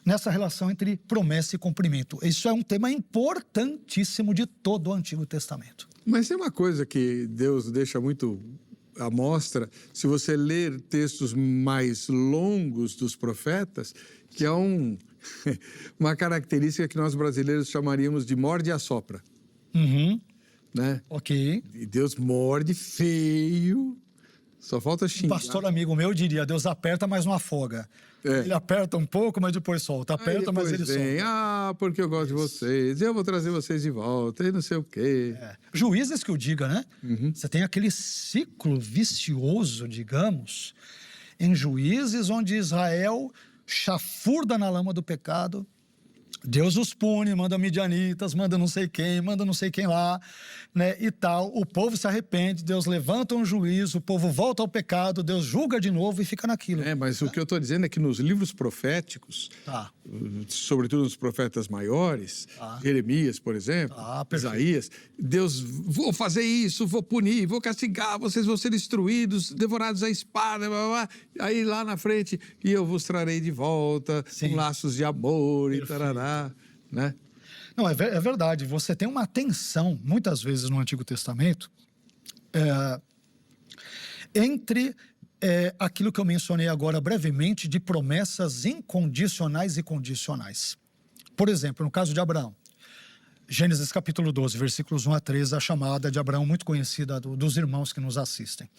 nessa relação entre promessa e cumprimento. Isso é um tema importantíssimo de todo o Antigo Testamento. Mas tem uma coisa que Deus deixa muito à mostra, se você ler textos mais longos dos profetas, que é uma característica que nós brasileiros chamaríamos de morde e assopra. Né? Ok. E Deus morde feio, só falta xingar. Um pastor amigo meu diria: Deus aperta, mas não afoga. Ele aperta um pouco, mas depois solta. Aperta, mas ele solta. Porque eu gosto de vocês, eu vou trazer vocês de volta, e não sei o quê. Juízes que o diga, né? Você tem aquele ciclo vicioso, digamos, em Juízes, onde Israel chafurda na lama do pecado, Deus os pune, manda midianitas, manda não sei quem lá, né, e tal. O povo se arrepende, Deus levanta um juízo, o povo volta ao pecado, Deus julga de novo e fica naquilo. Mas o que eu estou dizendo é que nos livros proféticos, sobretudo nos profetas maiores, Jeremias, por exemplo, Isaías, Deus, vou fazer isso, vou punir, vou castigar, vocês vão ser destruídos, devorados à espada, blá, blá, blá. Aí lá na frente, e eu vos trarei de volta, com laços de amor e tarará. Né? Não, é verdade. Você tem uma tensão, muitas vezes no Antigo Testamento, entre aquilo que eu mencionei agora brevemente, de promessas incondicionais e condicionais. Por exemplo, no caso de Abraão, Gênesis capítulo 12, versículos 1 a 13, a chamada de Abraão, muito conhecida dos irmãos que nos assistem.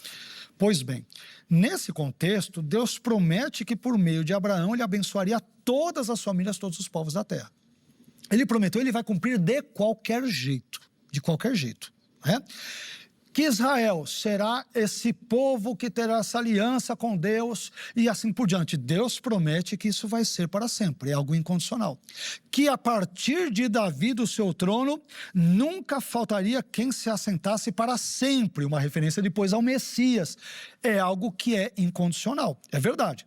Pois bem, nesse contexto, Deus promete que por meio de Abraão ele abençoaria todas as famílias, todos os povos da terra. Ele prometeu, ele vai cumprir de qualquer jeito, né? Que Israel será esse povo que terá essa aliança com Deus e assim por diante. Deus promete que isso vai ser para sempre, é algo incondicional. Que a partir de Davi, do seu trono, nunca faltaria quem se assentasse para sempre, uma referência depois ao Messias. É algo que é incondicional, é verdade.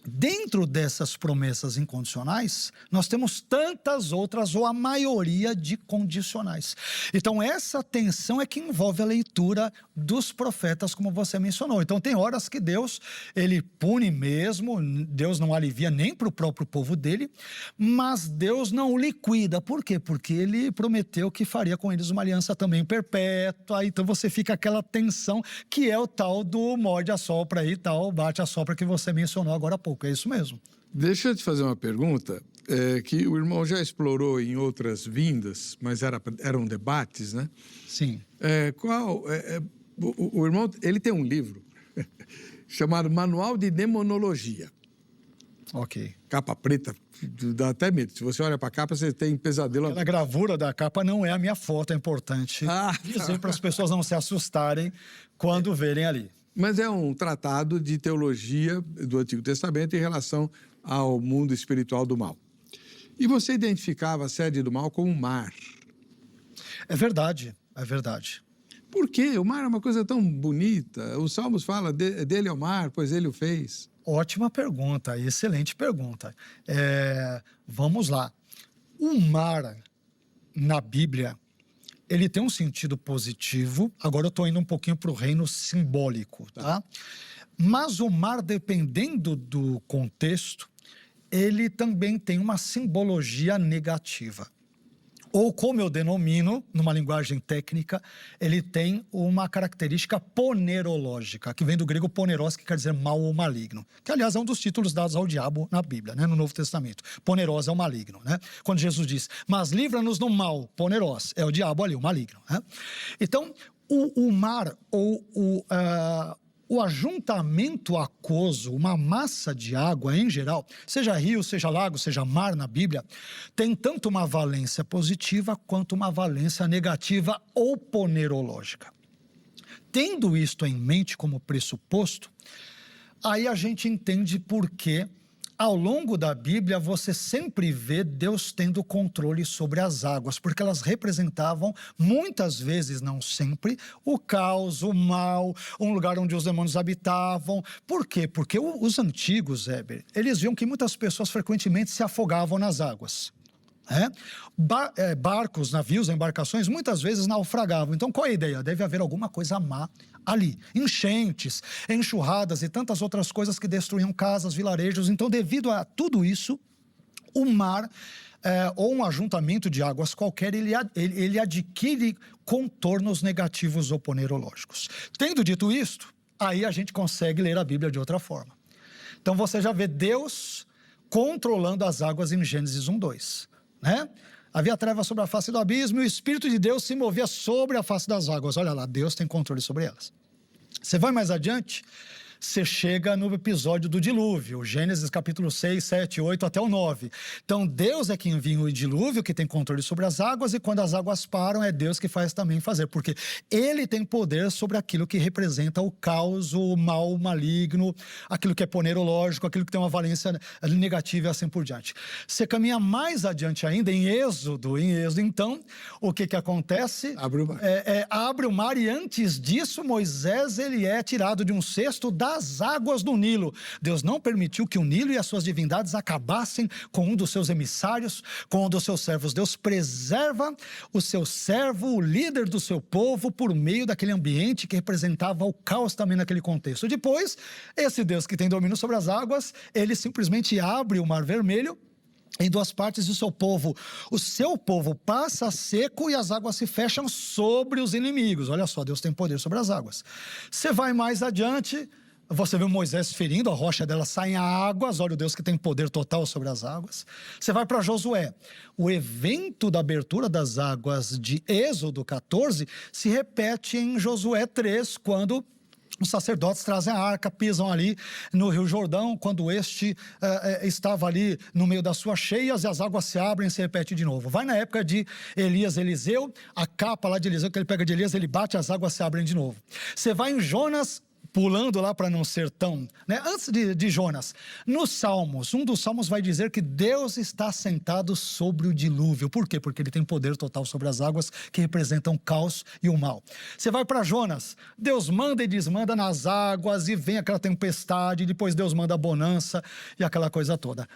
Dentro dessas promessas incondicionais, nós temos tantas outras, ou a maioria de condicionais. Então, essa tensão é que envolve a leitura dos profetas, como você mencionou. Então, tem horas que Deus, ele pune mesmo, Deus não alivia nem para o próprio povo dele, mas Deus não o liquida. Por quê? Porque ele prometeu que faria com eles uma aliança também perpétua. Então, você fica aquela tensão que é o tal do morde a sopra e tal, bate a sopra que você mencionou agora há pouco. É isso mesmo. Deixa eu te fazer uma pergunta, que o irmão já explorou em outras vindas, mas eram debates, né? Sim. O irmão, ele tem um livro chamado Manual de Demonologia. Ok. Capa preta, dá até medo. Se você olha para a capa, você tem pesadelo. A gravura da capa não é a minha foto, é importante dizer para as pessoas não se assustarem quando verem ali. Mas é um tratado de teologia do Antigo Testamento em relação ao mundo espiritual do mal. E você identificava a sede do mal como o mar. É verdade, é verdade. Por quê? O mar é uma coisa tão bonita. Os Salmos falam dele é o mar, pois ele o fez. Ótima pergunta, excelente pergunta. Vamos lá. O mar, na Bíblia, ele tem um sentido positivo. Agora eu estou indo um pouquinho para o reino simbólico, tá? Mas o mar, dependendo do contexto, ele também tem uma simbologia negativa. Ou, como eu denomino, numa linguagem técnica, ele tem uma característica ponerológica, que vem do grego poneros, que quer dizer mal ou maligno. Que, aliás, é um dos títulos dados ao diabo na Bíblia, né, no Novo Testamento. Poneros é o maligno, né? Quando Jesus diz, mas livra-nos do mal, poneros, é o diabo ali, o maligno, né? Então, o mar, ou o ajuntamento aquoso, uma massa de água em geral, seja rio, seja lago, seja mar na Bíblia, tem tanto uma valência positiva quanto uma valência negativa ou ponerológica. Tendo isto em mente como pressuposto, aí a gente entende por que ao longo da Bíblia, você sempre vê Deus tendo controle sobre as águas, porque elas representavam, muitas vezes, não sempre, o caos, o mal, um lugar onde os demônios habitavam. Por quê? Porque os antigos, Heber, eles viam que muitas pessoas frequentemente se afogavam nas águas. Barcos, navios, embarcações, muitas vezes naufragavam. Então, qual é a ideia? Deve haver alguma coisa má ali. Enchentes, enxurradas e tantas outras coisas que destruíam casas, vilarejos. Então, devido a tudo isso, o mar, ou um ajuntamento de águas qualquer, ele adquire contornos negativos ou ponerológicos. Tendo dito isto, aí a gente consegue ler a Bíblia de outra forma. Então, você já vê Deus controlando as águas em Gênesis 1:2. Havia trevas sobre a face do abismo e o Espírito de Deus se movia sobre a face das águas. Olha lá, Deus tem controle sobre elas. Você vai mais adiante, você chega no episódio do dilúvio, Gênesis capítulo 6, 7, 8 até o 9. Então, Deus é quem envia o dilúvio, que tem controle sobre as águas, e quando as águas param, é Deus que faz também fazer, porque Ele tem poder sobre aquilo que representa o caos, o mal, o maligno, aquilo que é ponerológico, aquilo que tem uma valência negativa e assim por diante. Você caminha mais adiante ainda, em Êxodo, então, o que acontece? Abre o mar. Abre o mar, e antes disso, Moisés, ele é tirado de um cesto das águas do Nilo. Deus não permitiu que o Nilo e as suas divindades acabassem com um dos seus emissários, com um dos seus servos. Deus preserva o seu servo, o líder do seu povo, por meio daquele ambiente que representava o caos também naquele contexto. Depois, esse Deus que tem domínio sobre as águas, ele simplesmente abre o Mar Vermelho em duas partes, e o seu povo passa seco e as águas se fecham sobre os inimigos. Olha só, Deus tem poder sobre as águas. Você vai mais adiante, você vê Moisés ferindo, a rocha dela sai em águas. Olha o Deus que tem poder total sobre as águas. Você vai para Josué. O evento da abertura das águas de Êxodo 14 se repete em Josué 3, quando os sacerdotes trazem a arca, pisam ali no Rio Jordão, quando este estava ali no meio das suas cheias, e as águas se abrem e se repete de novo. Vai na época de Eliseu, a capa lá de Eliseu, que ele pega de Elias, ele bate, as águas se abrem de novo. Você vai em Jonas, pulando lá para não ser tão... Antes de Jonas, nos Salmos, um dos Salmos vai dizer que Deus está sentado sobre o dilúvio. Por quê? Porque ele tem poder total sobre as águas, que representam o caos e o mal. Você vai para Jonas, Deus manda e desmanda nas águas, e vem aquela tempestade, depois Deus manda a bonança e aquela coisa toda.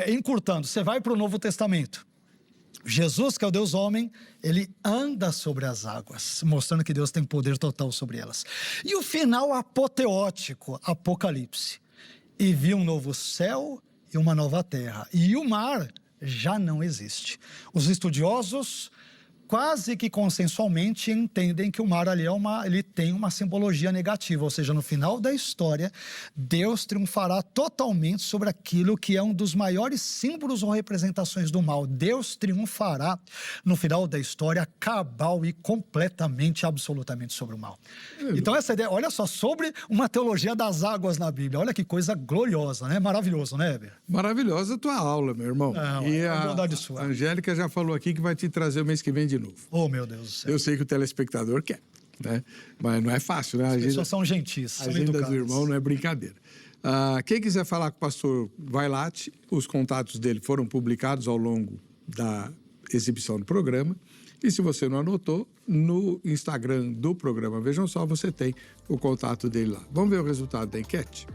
Encurtando, você vai para o Novo Testamento. Jesus, que é o Deus homem, ele anda sobre as águas, mostrando que Deus tem poder total sobre elas. E o final apoteótico, Apocalipse. E vi um novo céu e uma nova terra. E o mar já não existe. Os estudiosos quase que consensualmente entendem que o mar ali ele tem uma simbologia negativa, ou seja, no final da história, Deus triunfará totalmente sobre aquilo que é um dos maiores símbolos ou representações do mal. Deus triunfará no final da história, cabal e completamente, absolutamente sobre o mal. Então essa ideia, olha só, sobre uma teologia das águas na Bíblia, olha que coisa gloriosa, né? Maravilhoso, né, Heber? Maravilhosa a tua aula, meu irmão. E a Angélica já falou aqui que vai te trazer o mês que vem de novo. Oh, meu Deus do céu. Eu sei que o telespectador quer, né? Mas não é fácil, né? As pessoas são gentis, são educadas. A agenda do irmão não é brincadeira. Quem quiser falar com o pastor Vailate, os contatos dele foram publicados ao longo da exibição do programa. E se você não anotou, no Instagram do programa Vejam Só, você tem o contato dele lá. Vamos ver o resultado da enquete?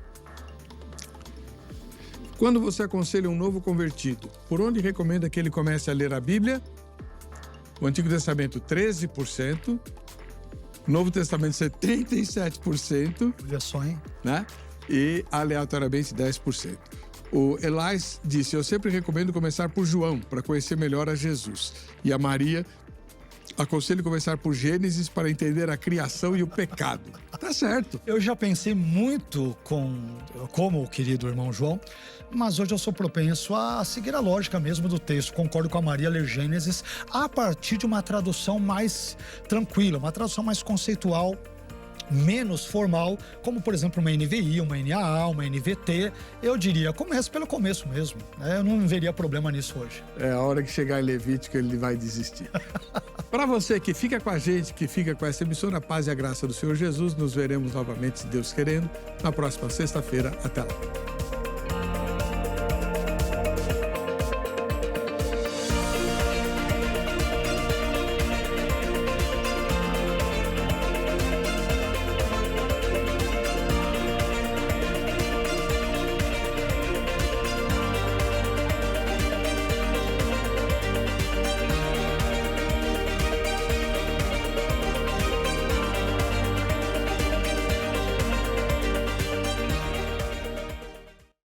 Quando você aconselha um novo convertido, por onde recomenda que ele comece a ler a Bíblia? O Antigo Testamento, 13%. O Novo Testamento, 77%. Olha só, hein? Né? E, aleatoriamente, 10%. O Elais disse, eu sempre recomendo começar por João, para conhecer melhor a Jesus. E a Maria, aconselho começar por Gênesis para entender a criação e o pecado. Tá certo. Eu já pensei muito como o querido irmão João, mas hoje eu sou propenso a seguir a lógica mesmo do texto. Concordo com a Maria, ler Gênesis a partir de uma tradução mais tranquila, uma tradução mais conceitual, menos formal, como por exemplo uma NVI, uma NAA, uma NVT. Eu diria, comece pelo começo mesmo, né? Eu não veria problema nisso hoje. É, a hora que chegar em Levítico ele vai desistir. Para você que fica com a gente, que fica com essa emissora, a paz e a graça do Senhor Jesus, nos veremos novamente, se Deus querendo, na próxima sexta-feira. Até lá.